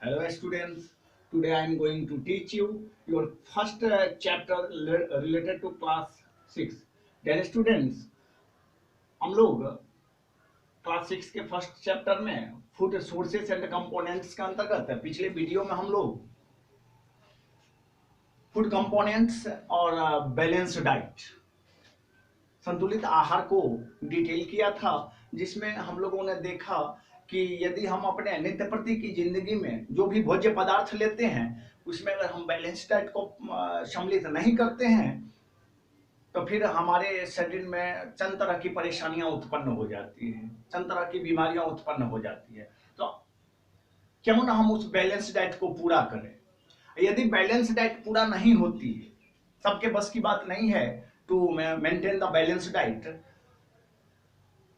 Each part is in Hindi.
Hello students, today I am going to teach you your first chapter related to class 6. Dear students, हम लोग क्लास 6 के फर्स्ट चैप्टर में फूड सोर्सेस एंड कंपोनेंट्स का अंतर्गत है। पिछले वीडियो में हम लोग फूड कंपोनेंट्स और बैलेंस डाइट संतुलित आहार को डिटेल किया था, जिसमें हम लोगों ने देखा कि यदि हम अपने नित्य प्रति की जिंदगी में जो भी भोज्य पदार्थ लेते हैं उसमें अगर हम बैलेंस डाइट को सम्मिलित नहीं करते हैं तो फिर हमारे शरीर में चंद तरह की परेशानियां उत्पन्न हो जाती हैं, चंद तरह की बीमारियां उत्पन्न हो जाती है। तो क्यों ना हम उस बैलेंस डाइट को पूरा करें। यदि बैलेंस डाइट पूरा नहीं होती है, सबके बस की बात नहीं है to maintain the balance diet,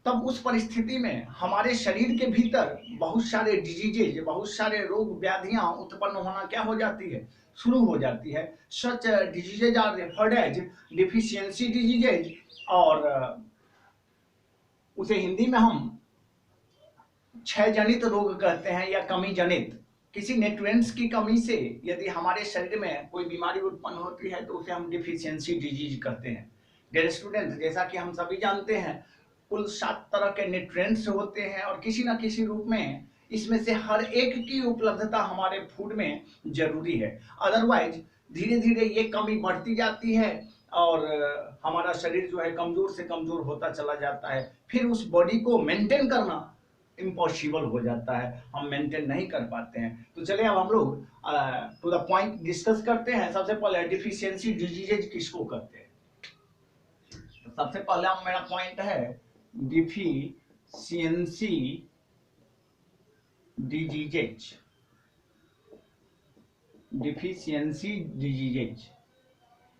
तब उस परिस्थिति में हमारे शरीर के भीतर बहुत सारे डिजीजेज, बहुत सारे रोग व्याधियां उत्पन्न होना क्या हो जाती है, शुरू हो जाती है। Such diseases are referred as deficiency diseases, और उसे हिंदी में हम क्षय जनित रोग कहते हैं या कमी जनित। किसी न्यूट्रिएंट्स की कमी से यदि हमारे शरीर में कोई बीमारी उत्पन्न होती है तो उसे हम डिफिशियंसी डिजीज कहते हैं। डियर स्टूडेंट, जैसा कि हम सभी जानते हैं कुल 7 तरह के न्यूट्रिएंट्स होते हैं और किसी ना किसी रूप में इसमें से हर एक की उपलब्धता हमारे फूड में जरूरी है। अदरवाइज धीरे धीरे ये कमी बढ़ती जाती है और हमारा शरीर जो है कमजोर से कमजोर होता चला जाता है। फिर उस बॉडी को मेंटेन करना इम्पॉसिबल हो जाता है, हम मेंटेन नहीं कर पाते हैं। तो चलिए अब हम लोग टू द पॉइंट डिस्कस करते हैं। सबसे पहले डिफिशियंसी डिजीजेज किसको कहते हैं। तो सबसे पहला मेरा पॉइंट है डिफिशियंसी डिजीजेज। डिफिशियंसी डिजीजेज,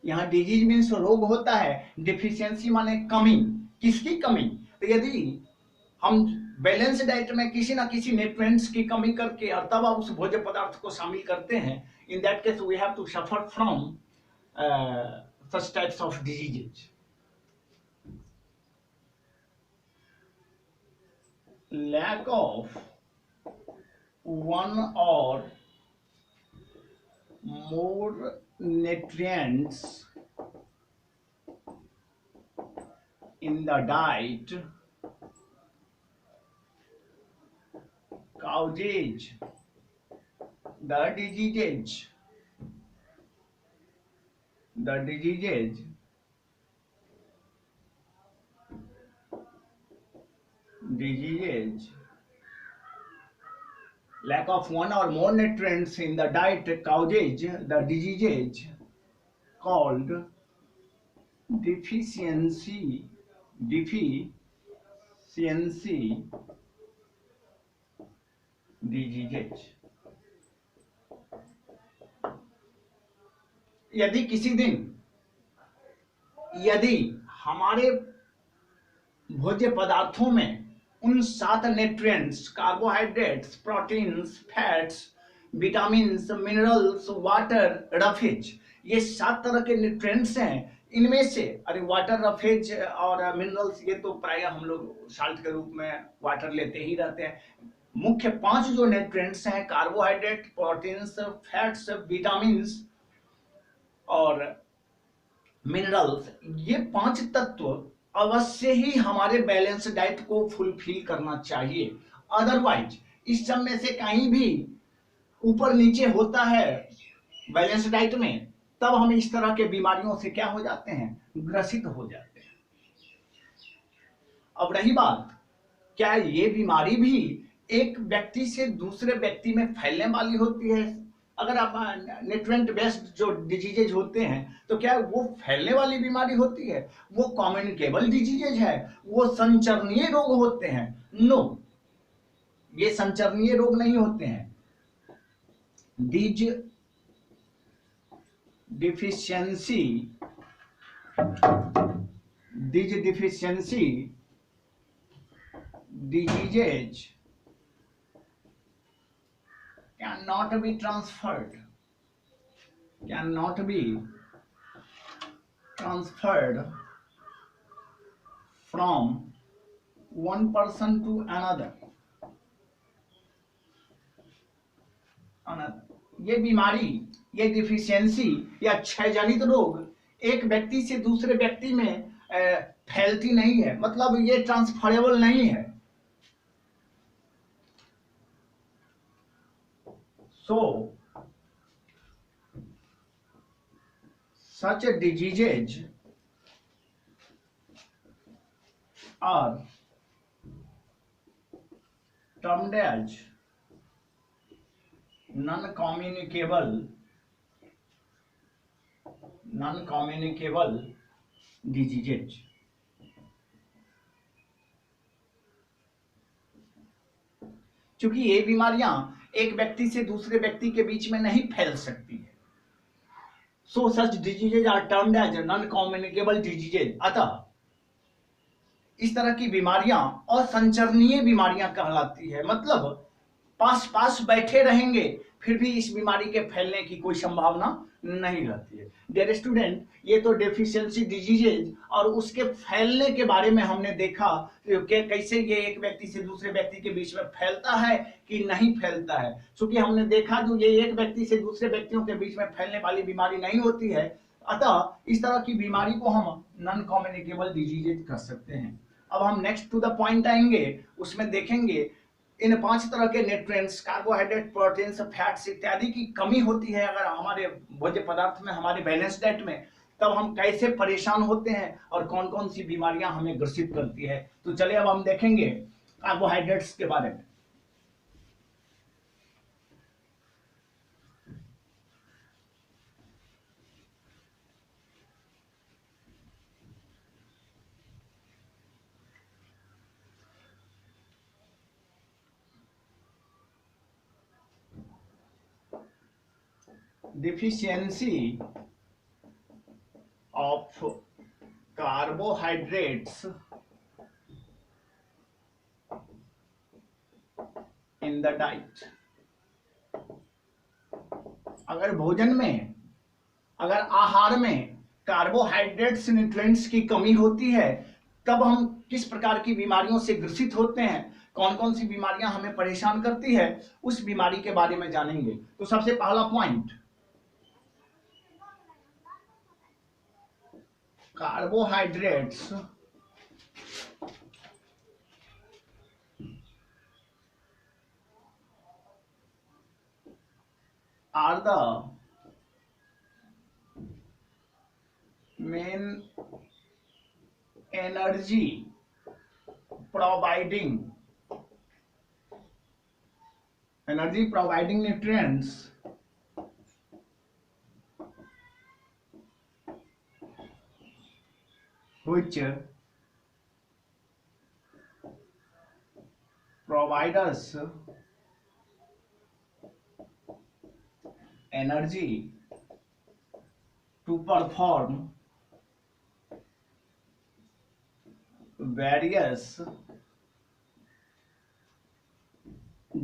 यहाँ डिजीज मीन्स रोग होता है, डिफिशियंसी माने कमी। किसकी कमी? तो यदि हम बैलेंस डाइट में किसी ना किसी न्यूट्रिएंट्स की कमी करके और तब आप उस भोज्य पदार्थ को शामिल करते हैं, in that case we have to suffer from such types of diseases. Lack of one or more nutrients in the diet causes the diseases diseases lack of one or more nutrients in the diet causes the diseases called deficiency diseases। यदि किसी दिन यदि हमारे भोज्य पदार्थों में उन 7 nutrients carbohydrates, proteins, fats, vitamins, minerals, water, roughage, ये 7 तरह के न्यूट्रिएंट्स हैं। इनमें से अरे वाटर, रफेज और मिनरल्स ये तो प्राय हम लोग साल्ट के रूप में वाटर लेते ही रहते हैं। मुख्य 5 जो न्यूट्रिएंट्स हैं कार्बोहाइड्रेट, प्रोटीन्स, फैट्स, विटामिन्स और मिनरल्स, ये 5 तत्व अवश्य ही हमारे बैलेंस डाइट को फुलफिल करना चाहिए। अदरवाइज इस सब में से कहीं भी ऊपर नीचे होता है बैलेंस डाइट में, तब हम इस तरह के बीमारियों से क्या हो जाते हैं, ग्रसित हो जाते हैं। अब रही बात, क्या ये बीमारी भी एक व्यक्ति से दूसरे व्यक्ति में फैलने वाली होती है? अगर आप न्यूट्रिएंट बेस्ड जो डिजीजेज होते हैं तो क्या वो फैलने वाली बीमारी होती है? वो कम्युनिकेबल डिजीजेज है, वो संचरणीय रोग होते हैं? नो, ये संचरणीय रोग नहीं होते हैं। डीज deficiency diseases cannot be transferred from one person to another. ये बीमारी, ये डिफिशियंसी या क्षय जनित रोग एक व्यक्ति से दूसरे व्यक्ति में फैलती नहीं है, मतलब ये ट्रांसफरेबल नहीं है। सो such diseases are termed as non-communicable diseases। क्योंकि ये बीमारियां एक व्यक्ति से दूसरे व्यक्ति के बीच में नहीं फैल सकती है। So such diseases are termed as non communicable diseases. अतः इस तरह की बीमारियां असंचरणीय बीमारियां कहलाती है, मतलब पास पास बैठे रहेंगे फिर भी इस बीमारी के फैलने की कोई संभावना नहीं रहती है। डियर स्टूडेंट, ये तो डेफिशिएंसी डिजीजेज और उसके फैलने के बारे में हमने देखा कि कैसे ये एक व्यक्ति से दूसरे व्यक्ति के बीच में फैलता है कि नहीं फैलता है। क्योंकि हमने देखा जो ये एक व्यक्ति से दूसरे व्यक्तियों के बीच में फैलने वाली बीमारी नहीं होती है, अतः इस तरह की बीमारी को हम नॉन कम्युनिकेबल डिजीजेज कर सकते हैं। अब हम नेक्स्ट टू द पॉइंट आएंगे, उसमें देखेंगे इन 5 तरह के न्यूट्रिएंट्स, कार्बोहाइड्रेट, प्रोटीन्स, फैट्स इत्यादि की कमी होती है अगर हमारे भोज्य पदार्थ में, हमारे बैलेंस डाइट में, तब हम कैसे परेशान होते हैं और कौन कौन सी बीमारियां हमें ग्रसित करती है। तो चलिए अब हम देखेंगे कार्बोहाइड्रेट्स के बारे में। Deficiency of carbohydrates in the diet। अगर भोजन में, अगर आहार में कार्बोहाइड्रेट्स, न्यूट्रिएंट्स की कमी होती है, तब हम किस प्रकार की बीमारियों से ग्रसित होते हैं, कौन कौन सी बीमारियां हमें परेशान करती है, उस बीमारी के बारे में जानेंगे। तो सबसे पहला point, carbohydrates are the main energy providing nutrients which provide us energy to perform various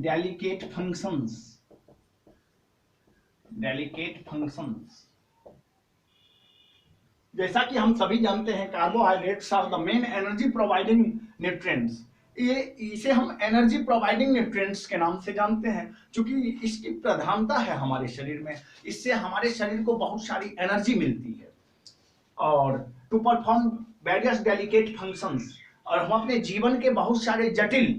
delicate functions। जैसा कि हम सभी जानते हैं, carbohydrates are the main energy providing nutrients. इसे हम एनर्जी प्रोवाइडिंग न्यूट्रिएंट्स के नाम से जानते हैं क्योंकि इसकी प्रधानता है हमारे शरीर में। इससे हमारे शरीर को बहुत सारी एनर्जी मिलती है और to perform various delicate functions, और हम अपने जीवन के बहुत सारे जटिल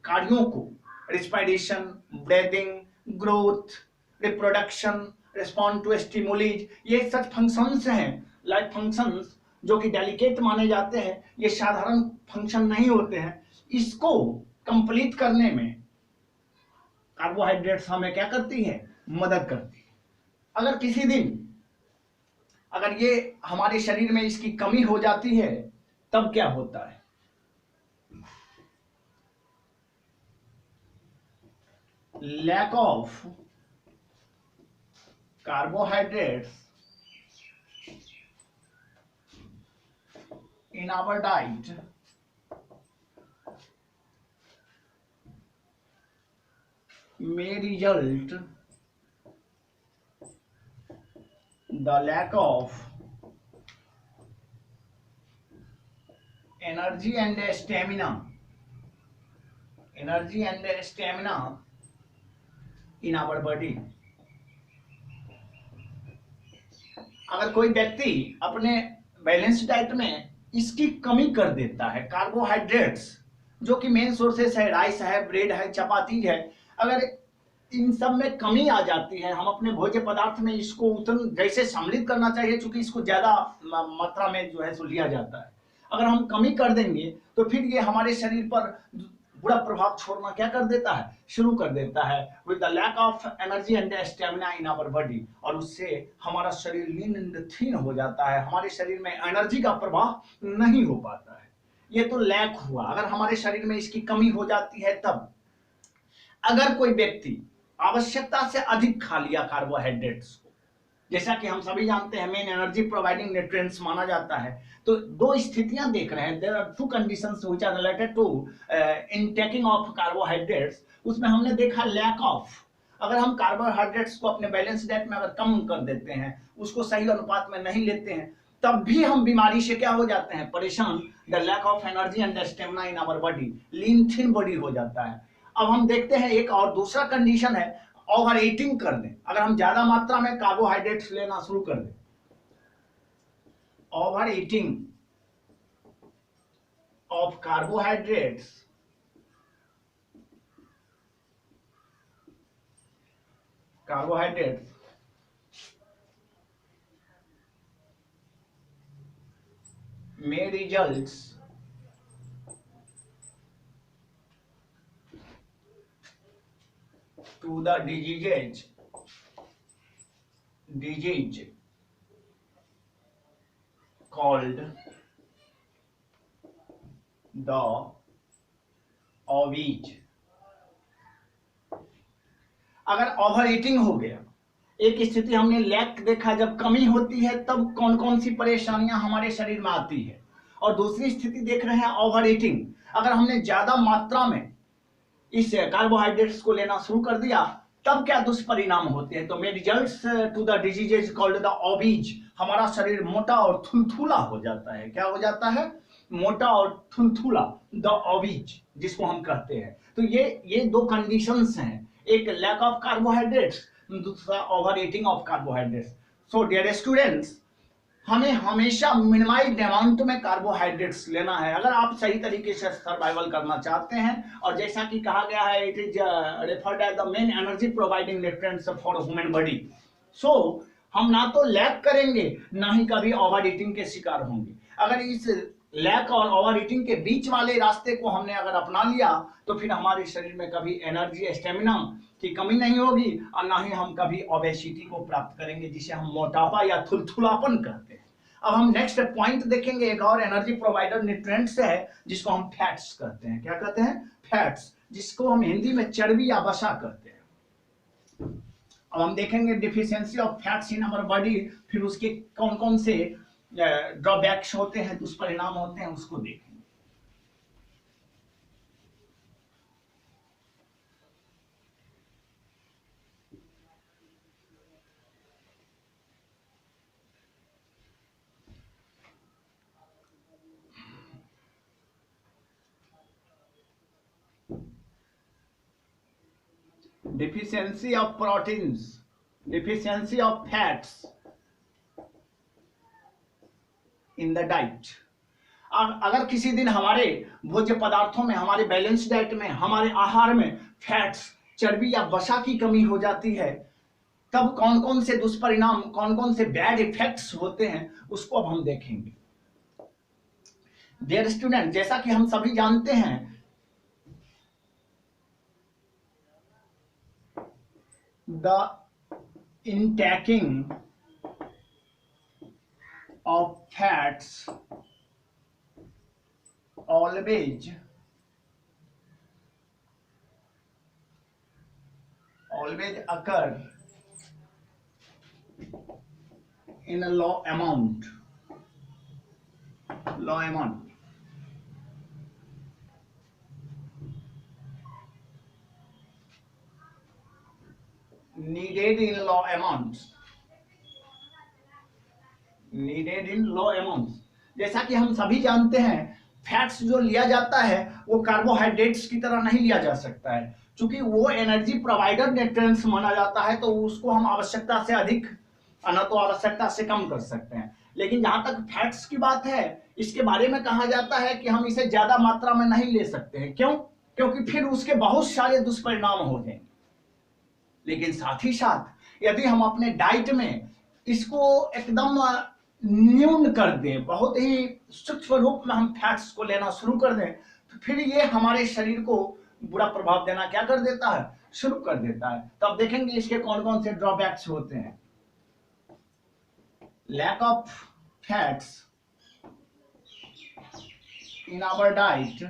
कार्यों को, respiration, breathing, growth, reproduction, respond to stimuli, ये सच फंक्शंस हैं, लाइफ फंक्शंस जो कि डेलिकेट माने जाते हैं, ये साधारण फंक्शन नहीं होते हैं। इसको कंप्लीट करने में कार्बोहाइड्रेट्स हमें क्या करती है, मदद करती है। अगर किसी दिन अगर ये हमारे शरीर में इसकी कमी हो जाती है, तब क्या होता है? Lack of carbohydrates in our diet may result the lack of energy and stamina in our body. अगर कोई व्यक्ति अपने बैलेंस डाइट में इसकी कमी कर देता है, कार्बोहाइड्रेट्स जो कि मेन सोर्सेस है, राइस है, ब्रेड है, चपाती है, अगर इन सब में कमी आ जाती है, हम अपने भोज्य पदार्थ में इसको उतना जैसे सम्मिलित करना चाहिए, क्योंकि इसको ज्यादा मात्रा में जो है सो लिया जाता है, अगर हम कमी कर देंगे तो फिर ये हमारे शरीर पर बुरा प्रभाव छोड़ना क्या कर देता है, शुरू कर देता है, with the lack of energy and stamina in our body, और उससे हमारा शरीर लीन एंड थीन हो जाता है, हमारे शरीर में एनर्जी का प्रवाह नहीं हो पाता है। ये तो लैक हुआ, अगर हमारे शरीर में इसकी कमी हो जाती है तब। अगर कोई व्यक्ति आवश्यकता से अधिक खा लिया कार्बोहाइड्रेट्स को, जैसा कि हम सभी जानते हैं मेन एनर्जी प्रोवाइडिंग न्यूट्रिएंट्स माना जाता है, तो दो स्थितियां देख रहे हैं, there are two conditions which are related to intaking of carbohydrates. उसमें हमने देखा लैक ऑफ, अगर हम कार्बोहाइड्रेट्स को अपने बैलेंस डाइट में अगर कम कर देते हैं, उसको सही अनुपात में नहीं लेते हैं, तब भी हम बीमारी से क्या हो जाते हैं, परेशान। The lack of energy and stamina in our body, lean thin body हो जाता है। अब हम देखते हैं एक और दूसरा कंडीशन है, ओवर ईटिंग कर दें, अगर हम ज्यादा मात्रा में कार्बोहाइड्रेट्स लेना शुरू कर दें, over eating of carbohydrates, may results to the disease called the obese। अगर ओवर ईटिंग हो गया, एक स्थिति हमने लैक देखा, जब कमी होती है तब कौन कौन सी परेशानियां हमारे शरीर में आती है, और दूसरी स्थिति देख रहे हैं ओवर ईटिंग, अगर हमने ज्यादा मात्रा में इस कार्बोहाइड्रेट्स को लेना शुरू कर दिया तब क्या दुष्परिणाम होते हैं। तो may results to the disease called the obese, हमारा शरीर मोटा और थुलथुला हो जाता है। क्या हो जाता है, मोटा और थुलथुला, द ओबीज जिसको हम कहते हैं। तो ये दो कंडीशंस हैं, एक लैक ऑफ कार्बोहाइड्रेट्स, दूसरा over eating of carbohydrates. So dear students, हमें हमेशा मिनिमाइज्ड अमाउंट में कार्बोहाइड्रेट्स लेना है अगर आप सही तरीके से सर्वाइवल करना चाहते हैं। और जैसा कि कहा गया है, it is referred as the main energy providing nutrients for human body. So हम ना तो लैक करेंगे, ना ही कभी ओवर ईटिंग के शिकार होंगे। अगर इस लैक और ओवर ईटिंग के बीच वाले रास्ते को हमने अगर अपना लिया तो फिर हमारे शरीर में कभी एनर्जी स्टेमिना की कमी नहीं होगी, और ना ही हम कभी ओबेसिटी को प्राप्त करेंगे, जिसे हम मोटापा या थुलथुलापन कहते हैं। अब हम नेक्स्ट पॉइंट देखेंगे, एक और एनर्जी प्रोवाइडर न्यूट्रिएंट्स है जिसको हम फैट्स कहते हैं। क्या कहते हैं, फैट्स, जिसको हम हिंदी में चर्बी या वसा कहते हैं। अब हम देखेंगे deficiency of fats in our body, फिर उसके कौन कौन से ड्रॉबैक्स होते हैं, दुष्परिणाम होते हैं, उसको देखेंगे। Deficiency of proteins, deficiency of fats in the diet। अगर किसी दिन हमारे भोज्य पदार्थों में, हमारे बैलेंस डाइट में, हमारे आहार में फैट्स, चर्बी या वसा की कमी हो जाती है, तब कौन कौन से दुष्परिणाम, कौन कौन से बैड इफेक्ट्स होते हैं, उसको अब हम देखेंगे। डियर स्टूडेंट, जैसा कि हम सभी जानते हैं, the intaking of fats always occur in a low amount needed in low amounts। जैसा कि हम सभी जानते हैं, फैट्स जो लिया जाता है वो कार्बोहाइड्रेट्स की तरह नहीं लिया जा सकता है। चूंकि वो एनर्जी प्रोवाइडर न्यूट्रिएंट्स माना जाता है, तो उसको हम आवश्यकता से अधिक ना तो आवश्यकता से कम कर सकते हैं। लेकिन जहां तक फैट्स की बात है, इसके बारे में कहा जाता है कि हम इसे ज्यादा मात्रा में नहीं ले सकते हैं। क्यों? क्योंकि फिर उसके बहुत सारे दुष्परिणाम हो जाएंगे। लेकिन साथ ही साथ यदि हम अपने डाइट में इसको एकदम न्यून कर दें, बहुत ही सूक्ष्म रूप में हम फैट्स को लेना शुरू कर दें, तो फिर ये हमारे शरीर को बुरा प्रभाव देना क्या कर देता है, शुरू कर देता है। तो अब देखेंगे इसके कौन कौन से ड्रॉबैक्स होते हैं। Lack of fats in our diet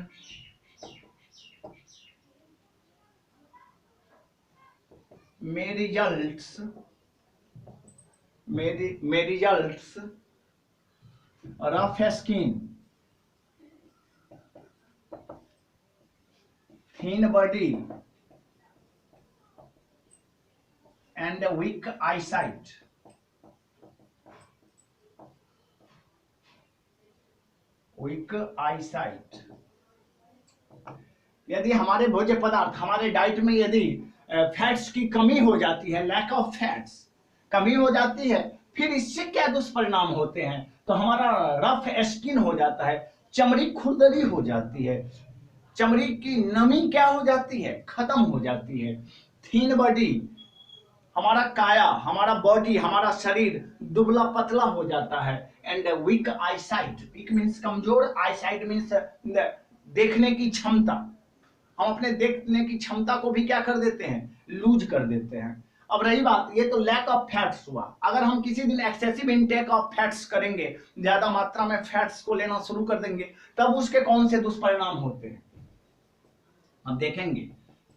may results rough skin, thin body and weak eyesight. Weak eyesight. यदि हमारे भोज्य पदार्थ, हमारे डाइट में यदि फैट्स की कमी हो जाती है, लैक ऑफ फैट्स कमी हो जाती है, फिर इससे क्या दुष्परिणाम होते हैं? तो हमारा रफ स्किन हो जाता है, चमड़ी खुरदरी हो जाती है, चमड़ी की नमी क्या हो जाती है, खत्म हो जाती है। थीन बॉडी, हमारा काया, हमारा बॉडी, हमारा शरीर दुबला पतला हो जाता है। And weak eyesight, weak means कमजोर, आईसाइट मीन्स देखने की क्षमता। हम अपने देखने की क्षमता को भी क्या कर देते हैं, लूज कर देते हैं। अब रही बात, ये तो लैक ऑफ फैट्स हुआ। अगर हम किसी दिन एक्सेसिव इनटेक ऑफ फैट्स करेंगे, ज्यादा मात्रा में फैट्स को लेना शुरू कर देंगे, तब उसके कौन से दुष्परिणाम होते हैं हम देखेंगे।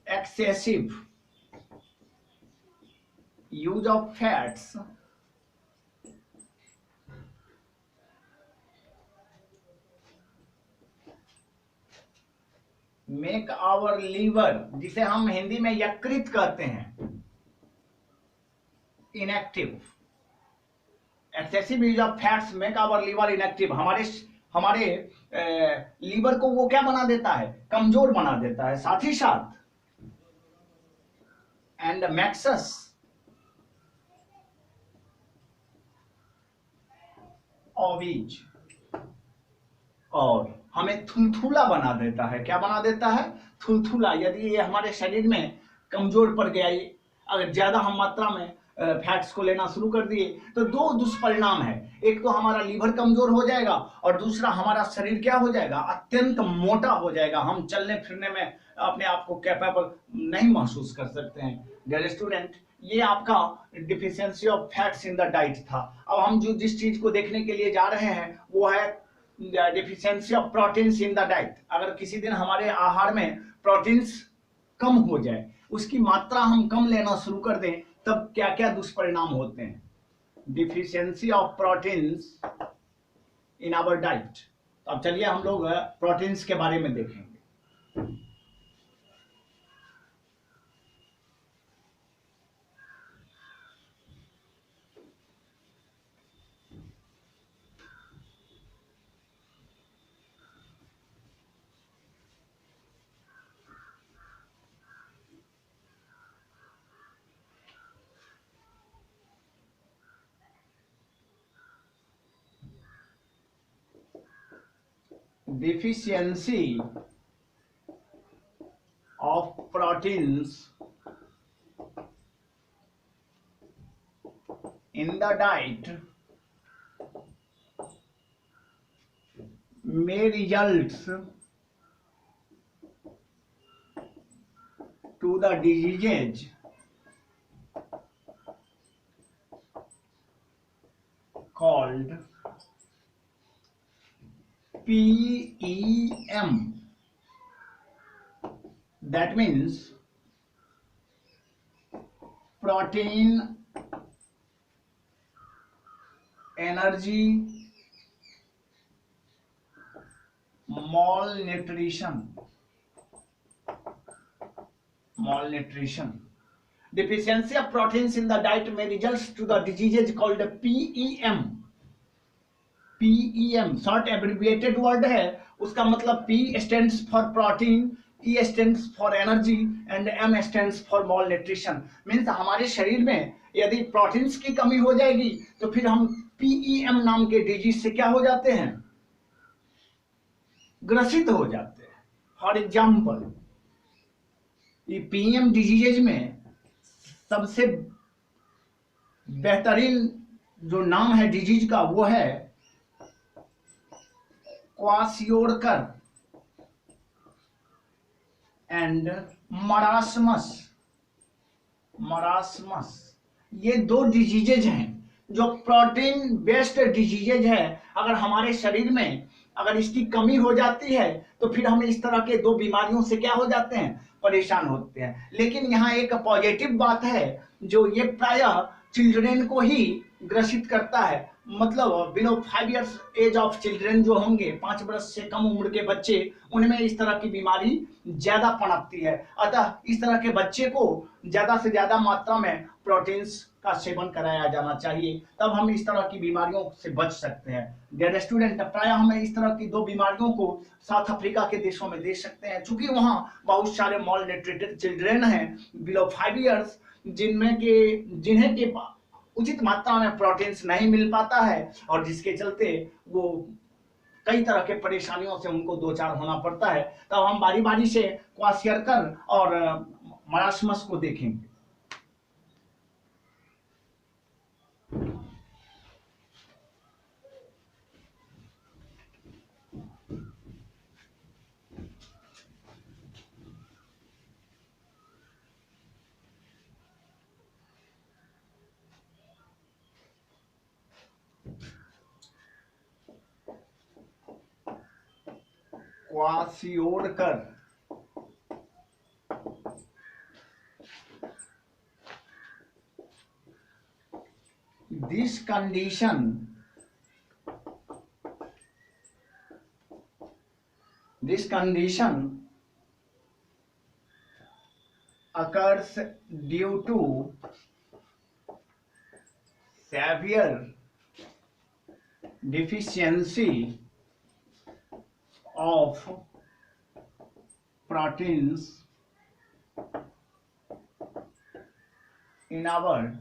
Excessive use of fats make our liver, जिसे हम हिंदी में यकृत कहते हैं, inactive. Excessive use of fats make our liver inactive. हमारे लीवर को वो क्या बना देता है, कमजोर बना देता है। साथ ही साथ एंड मैक्सस ओवीज, और हमें थुलथुला बना देता है। क्या बना देता है, थुलथुला। यदि ये हमारे शरीर में कमजोर पड़ गया, अगर ज्यादा हम मात्रा में फैट्स को लेना शुरू कर दिए, तो दो दुष्परिणाम है। एक तो हमारा लीवर कमजोर हो जाएगा, और दूसरा हमारा शरीर क्या हो जाएगा, अत्यंत मोटा हो जाएगा। हम चलने फिरने में अपने आप को कैपेबल नहीं महसूस कर सकते हैं। डियर स्टूडेंट, ये आपका deficiency of fats in the diet था। अब हम जो जिस चीज को देखने के लिए जा रहे हैं वो है deficiency of proteins in the diet. अगर किसी दिन हमारे आहार में प्रोटीन्स कम हो जाए, उसकी मात्रा हम कम लेना शुरू कर दें, तब क्या क्या दुष्परिणाम होते हैं। Deficiency of proteins in our diet. अब चलिए हम लोग प्रोटीन्स के बारे में देखेंगे। Deficiency of proteins in the diet may result to the diseases called PEM. That means protein energy malnutrition. Deficiency of proteins in the diet may result to the diseases called PEM. PEM short abbreviated word है, उसका मतलब P stands for protein, E stands for energy and M stands for mall nutrition. Means हमारे शरीर में यदि प्रोटीन्स की कमी हो जाएगी तो फिर हम PEM नाम के डिजीज से क्या हो जाते हैं, ग्रसित हो जाते हैं। फॉर एग्जाम्पल ये पीएम डिजीजेज में सबसे बेहतरीन जो नाम है डिजीज का वो है क्वासियोरकर एंड मरासमस। मरासमस ये दो डिजीजेज हैं जो प्रोटीन बेस्ड डिजीजेज है। अगर हमारे शरीर में अगर इसकी कमी हो जाती है तो फिर हम इस तरह के दो बीमारियों से क्या हो जाते हैं, परेशान होते हैं। लेकिन यहाँ एक पॉजिटिव बात है जो ये प्रायः चिल्ड्रेन को ही ग्रसित करता है। मतलब below 5 years age of children जो होंगे, 5 वर्ष से कम उम्र के बच्चे, उनमें इस तरह की बीमारी ज्यादा पनपती है। अतः इस तरह के बच्चे को ज्यादा से ज्यादा मात्रा में प्रोटीन्स का सेवन कराया जाना चाहिए, तब हम इस तरह की बीमारियों से बच सकते हैं। डियर स्टूडेंट, प्राय हमें इस तरह की दो बीमारियों को साउथ अफ्रीका के देशों में देख सकते हैं, चूंकि वहाँ बहुत सारे मॉल न्यूट्रिटेड चिल्ड्रेन हैं बिलो 5 इयर्स जिन्हें के उचित मात्रा में प्रोटीन्स नहीं मिल पाता है और जिसके चलते वो कई तरह के परेशानियों से उनको दो चार होना पड़ता है। तब हम बारी बारी से क्वासियरकर और मरासमस को देखेंगे। Kwashiorkor this condition occurs due to severe deficiency of proteins in our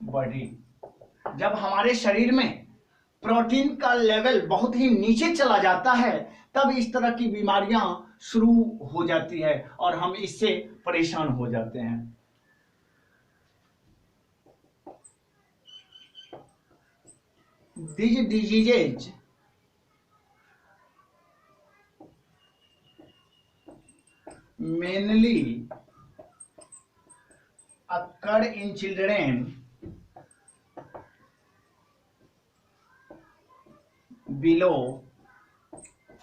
body. जब हमारे शरीर में प्रोटीन का लेवल बहुत ही नीचे चला जाता है तब इस तरह की बीमारियां शुरू हो जाती है और हम इससे परेशान हो जाते हैं। These diseases mainly occur in children below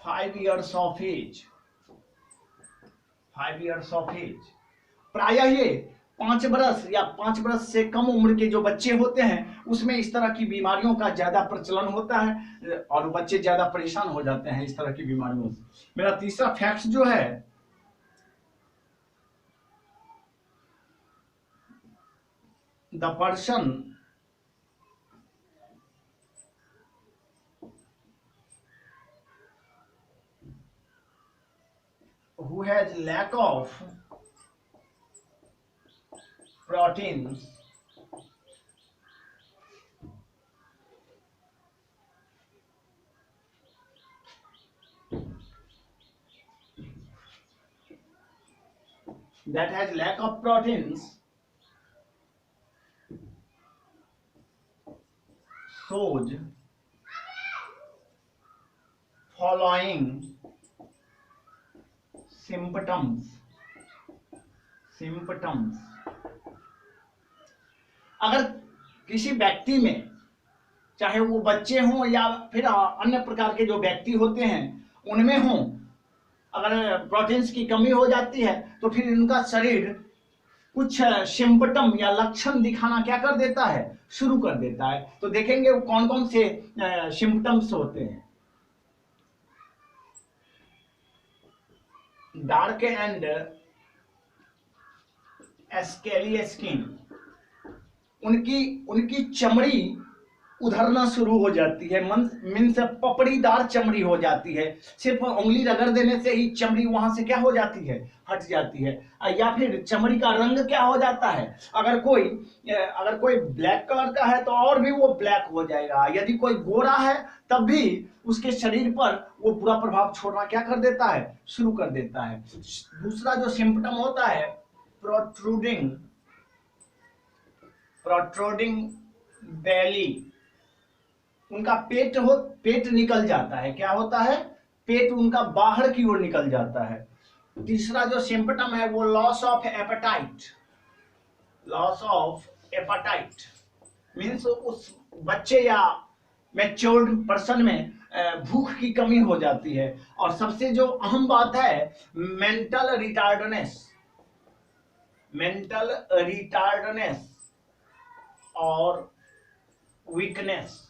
5 years of age। 5 years of age प्रायः ये 5 वर्ष या 5 वर्ष से कम उम्र के जो बच्चे होते हैं उसमें इस तरह की बीमारियों का ज्यादा प्रचलन होता है और बच्चे ज्यादा परेशान हो जाते हैं इस तरह की बीमारियों से। मेरा तीसरा फैक्ट जो है, the person who has lack of proteins that has lack of proteins shows following symptoms। अगर किसी व्यक्ति में, चाहे वो बच्चे हों या फिर अन्य प्रकार के जो व्यक्ति होते हैं उनमें हो, अगर प्रोटीन्स की कमी हो जाती है तो फिर इनका शरीर कुछ सिम्पटम या लक्षण दिखाना क्या कर देता है, शुरू कर देता है। तो देखेंगे वो कौन कौन से सिम्पटम्स होते हैं। डार्क एंड स्केली स्किन, उनकी चमड़ी उधरना शुरू हो जाती है, मन से पपड़ीदार चमड़ी हो जाती है, सिर्फ उंगली रगड़ देने से ही चमड़ी वहां से क्या हो जाती है, हट जाती है। या फिर चमड़ी का रंग क्या हो जाता है, अगर कोई ब्लैक कलर का है तो और भी वो ब्लैक हो जाएगा, यदि कोई गोरा है तब भी उसके शरीर पर वो बुरा प्रभाव छोड़ना क्या कर देता है, शुरू कर देता है। दूसरा जो सिम्पटम होता है प्रोट्रूडिंग प्रोट्रूडिंग बेली, उनका पेट निकल जाता है, क्या होता है, पेट उनका बाहर की ओर निकल जाता है। तीसरा जो सिम्पटम है वो loss of appetite, loss of appetite means उस बच्चे या मैच्योर्ड पर्सन में भूख की कमी हो जाती है। और सबसे जो अहम बात है मेंटल रिटार्डनेस, मेंटल रिटार्डनेस और वीकनेस,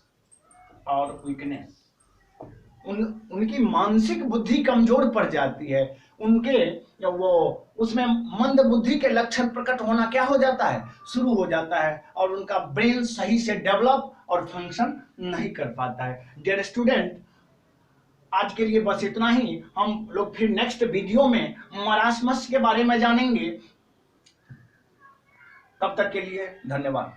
उनकी मानसिक बुद्धि कमजोर पड़ जाती है, उनके वो उसमें मंद बुद्धि के लक्षण प्रकट होना क्या हो जाता है, शुरू हो जाता है, और उनका ब्रेन सही से डेवलप और फंक्शन नहीं कर पाता है। डियर स्टूडेंट, आज के लिए बस इतना ही। हम लोग फिर नेक्स्ट वीडियो में मरासमस के बारे में जानेंगे। तब तक के लिए धन्यवाद।